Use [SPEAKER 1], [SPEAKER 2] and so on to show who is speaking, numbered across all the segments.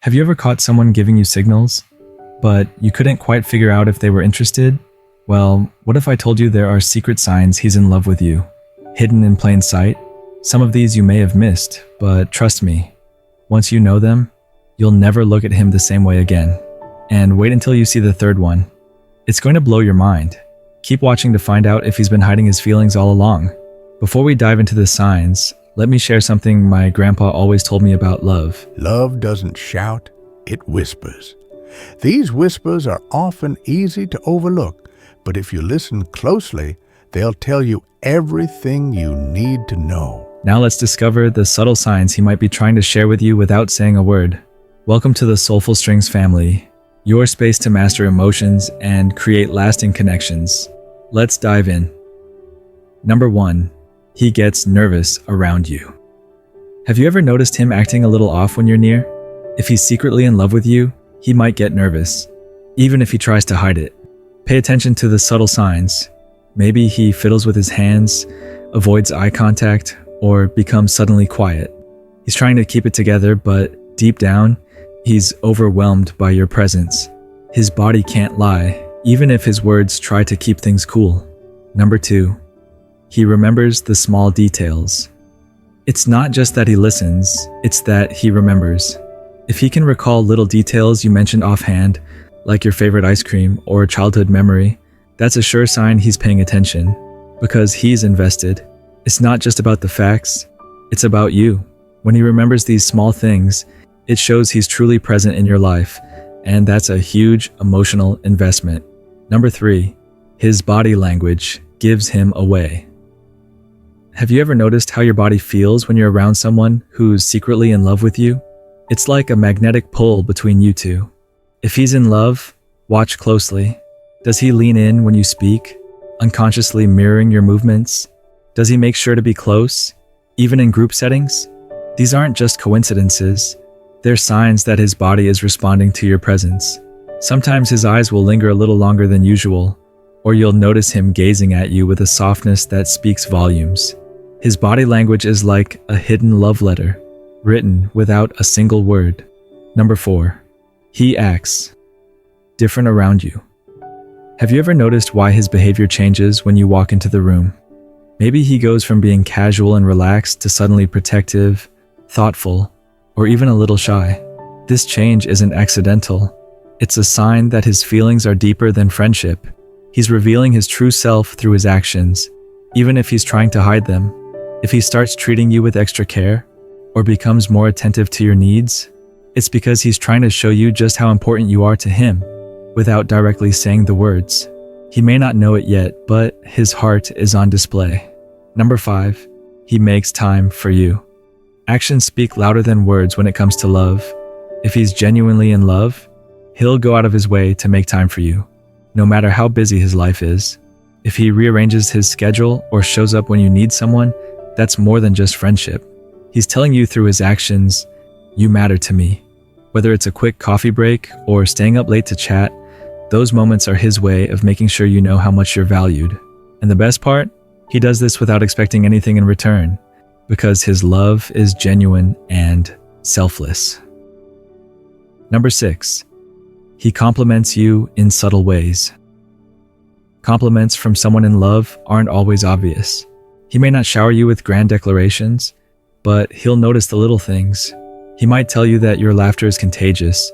[SPEAKER 1] Have you ever caught someone giving you signals, but you couldn't quite figure out if they were interested? Well, what if I told you there are secret signs he's in love with you, hidden in plain sight? Some of these you may have missed, but trust me, once you know them, you'll never look at him the same way again. And wait until you see the third one. It's going to blow your mind. Keep watching to find out if he's been hiding his feelings all along. Before we dive into the signs, let me share something my grandpa always told me about love.
[SPEAKER 2] Love doesn't shout, it whispers. These whispers are often easy to overlook, but if you listen closely, they'll tell you everything you need to know.
[SPEAKER 1] Now let's discover the subtle signs he might be trying to share with you without saying a word. Welcome to the Soulful Strings family, your space to master emotions and create lasting connections. Let's dive in. Number 1. He gets nervous around you. Have you ever noticed him acting a little off when you're near? If he's secretly in love with you, he might get nervous, even if he tries to hide it. Pay attention to the subtle signs. Maybe he fiddles with his hands, avoids eye contact, or becomes suddenly quiet. He's trying to keep it together, but deep down, he's overwhelmed by your presence. His body can't lie, even if his words try to keep things cool. Number 2. He remembers the small details. It's not just that he listens, it's that he remembers. If he can recall little details you mentioned offhand, like your favorite ice cream or a childhood memory, that's a sure sign he's paying attention, because he's invested. It's not just about the facts, it's about you. When he remembers these small things, it shows he's truly present in your life, and that's a huge emotional investment. Number 3, his body language gives him away. Have you ever noticed how your body feels when you're around someone who's secretly in love with you? It's like a magnetic pull between you two. If he's in love, watch closely. Does he lean in when you speak, unconsciously mirroring your movements? Does he make sure to be close, even in group settings? These aren't just coincidences. They're signs that his body is responding to your presence. Sometimes his eyes will linger a little longer than usual, or you'll notice him gazing at you with a softness that speaks volumes. His body language is like a hidden love letter, written without a single word. Number 4. He acts different around you. Have you ever noticed why his behavior changes when you walk into the room? Maybe he goes from being casual and relaxed to suddenly protective, thoughtful, or even a little shy. This change isn't accidental. It's a sign that his feelings are deeper than friendship. He's revealing his true self through his actions, even if he's trying to hide them. If he starts treating you with extra care, or becomes more attentive to your needs, it's because he's trying to show you just how important you are to him, without directly saying the words. He may not know it yet, but his heart is on display. Number 5. He makes time for you. Actions speak louder than words when it comes to love. If he's genuinely in love, he'll go out of his way to make time for you, no matter how busy his life is. If he rearranges his schedule or shows up when you need someone, that's more than just friendship. He's telling you through his actions, you matter to me. Whether it's a quick coffee break or staying up late to chat, those moments are his way of making sure you know how much you're valued. And the best part? He does this without expecting anything in return, because his love is genuine and selfless. Number 6. He compliments you in subtle ways. Compliments from someone in love aren't always obvious. He may not shower you with grand declarations, but he'll notice the little things. He might tell you that your laughter is contagious,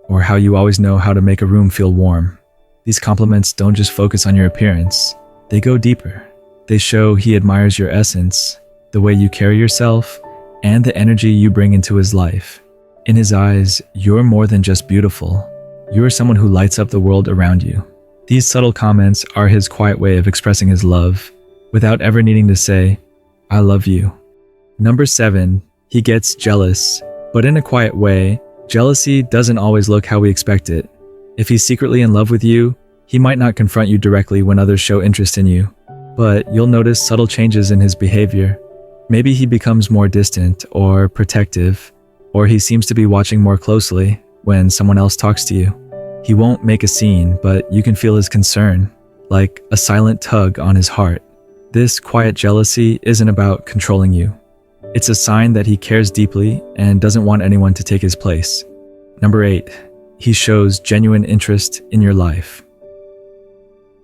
[SPEAKER 1] or how you always know how to make a room feel warm. These compliments don't just focus on your appearance, they go deeper. They show he admires your essence, the way you carry yourself, and the energy you bring into his life. In his eyes, you're more than just beautiful. You're someone who lights up the world around you. These subtle comments are his quiet way of expressing his love, without ever needing to say, I love you. Number 7. He gets jealous, but in a quiet way. Jealousy doesn't always look how we expect it. If he's secretly in love with you, he might not confront you directly when others show interest in you, but you'll notice subtle changes in his behavior. Maybe he becomes more distant or protective, or he seems to be watching more closely when someone else talks to you. He won't make a scene, but you can feel his concern, like a silent tug on his heart. This quiet jealousy isn't about controlling you. It's a sign that he cares deeply and doesn't want anyone to take his place. Number 8. He shows genuine interest in your life.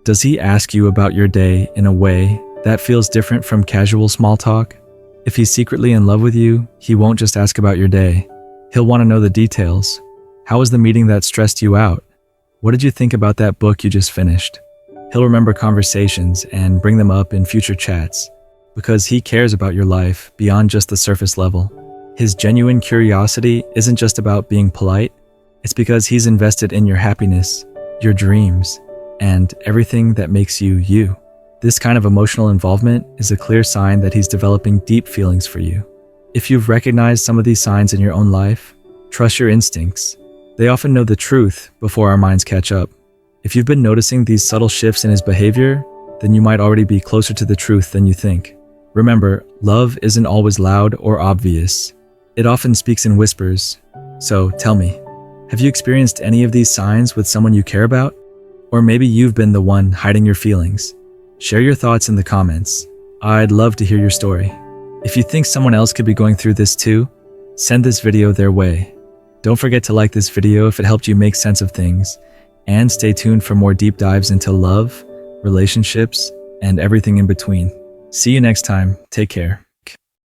[SPEAKER 1] Does he ask you about your day in a way that feels different from casual small talk? If he's secretly in love with you, he won't just ask about your day. He'll want to know the details. How was the meeting that stressed you out? What did you think about that book you just finished? He'll remember conversations and bring them up in future chats because he cares about your life beyond just the surface level. His genuine curiosity isn't just about being polite, it's because he's invested in your happiness, your dreams, and everything that makes you you. This kind of emotional involvement is a clear sign that he's developing deep feelings for you. If you've recognized some of these signs in your own life, trust your instincts. They often know the truth before our minds catch up. If you've been noticing these subtle shifts in his behavior, then you might already be closer to the truth than you think. Remember, love isn't always loud or obvious. It often speaks in whispers. So tell me, have you experienced any of these signs with someone you care about? Or maybe you've been the one hiding your feelings. Share your thoughts in the comments. I'd love to hear your story. If you think someone else could be going through this too, send this video their way. Don't forget to like this video if it helped you make sense of things, and stay tuned for more deep dives into love, relationships, and everything in between. See you next time. Take care.